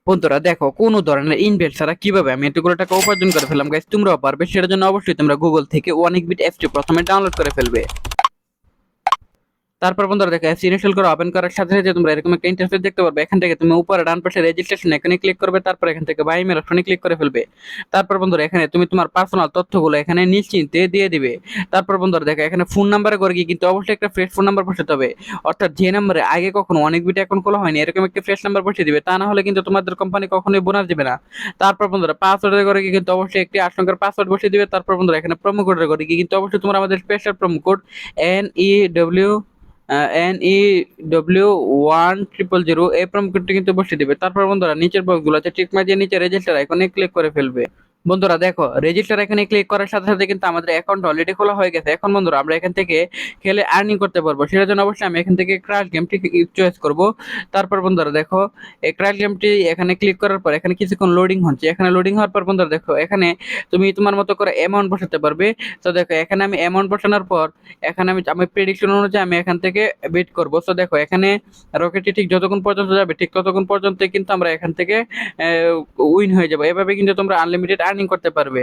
বন্ধুরা দেখো কোনো ধরনের ইনভেস্ট ছাড়া কিভাবে আমি এতগুলো টাকা উপার্জন করে ফেললাম গাইস, তোমরাও পারবে। সেটার জন্য অবশ্যই তোমরা গুগল থেকে অনেকবিট অ্যাপটি প্রথমে ডাউনলোড করে ফেলবে। তারপর বন্ধুরা দেখো অ্যাপস ইনস্টল করে ওপেন করার সাথে সাথে তোমরা এরকম একটা ইন্টারফেস দেখতে পারবে। এখান থেকে তুমি উপরে ডান পাশে রেজিস্ট্রেশন এখানে ক্লিক করবে, তারপর এখান থেকে বাই ইমেল অপশনে ক্লিক করে ফেলবে। তারপর বন্ধুরা এখানে তুমি তোমার পার্সোনাল তথ্যগুলো এখানে নিশ্চিন্তে দিয়ে দিবে। তারপর বন্ধুরা দেখো এখানে ফোন নাম্বারে করে কি কিন্তু অবশ্যই একটা ফ্রেশ ফোন নাম্বার বসাতে হবে। অর্থাৎ যে নাম্বারে আগে কখনো অনেক বিট অ্যাকাউন্ট খোলা হয়নি এরকম একটা ফ্রেশ নাম্বার বসিয়ে দিবে, তা না হলে কিন্তু তোমাদের কোম্পানি কখনোই বোনাস দিবে না। তারপর বন্ধুরা পাসওয়ার্ডের করে কি কিন্তু অবশ্যই একটি 8 সংখ্যার পাসওয়ার্ড বসিয়ে দিবে। তারপর বন্ধুরা এখানে প্রোমো কোডের করে কি কিন্তু অবশ্যই তোমরা আমাদের স্পেশাল প্রোমো কোড NEW 1000 এই প্রোমো কোডটি কিন্তু বসিয়ে দিবে। তারপর বন্ধুরা নিচের বক্সগুলোতে টিক মার দিয়ে নিচে রেজিস্টার আইকনে ক্লিক করে ফেলবে। বন্ধুরা দেখো রেজিস্টার এখানে ক্লিক করার সাথে সাথে কিন্তু আমাদের অ্যাকাউন্ট অলরেডি খোলা হয়ে গেছে। এখন বন্ধুরা আমরা এখান থেকে খেলে আর্নিং করতে পারবো। সেটার জন্য অবশ্যই আমি এখান থেকে ক্র্যাশ গেমটি চয়েস করব। তারপর বন্ধুরা দেখো এই ক্র্যাশ গেমটি এখানে ক্লিক করার পর এখানে কিছুক্ষণ লোডিং হচ্ছে। এখানে লোডিং হওয়ার পর বন্ধুরা দেখো এখানে তুমি তোমার মতো করে অ্যামাউন্ট বসাতে পারবে। তো দেখো এখানে আমি অ্যামাউন্ট বসানোর পর এখানে আমি প্রেডিকশন অনুযায়ী আমি এখান থেকে বেট করব। তো দেখো এখানে রকেটটি ঠিক যতক্ষণ পর্যন্ত যাবে ঠিক ততক্ষণ পর্যন্ত কিন্তু আমরা এখান থেকে উইন হয়ে যাবো। এভাবে কিন্তু তোমরা আনলিমিটেড আর্নিং করতে পারবে।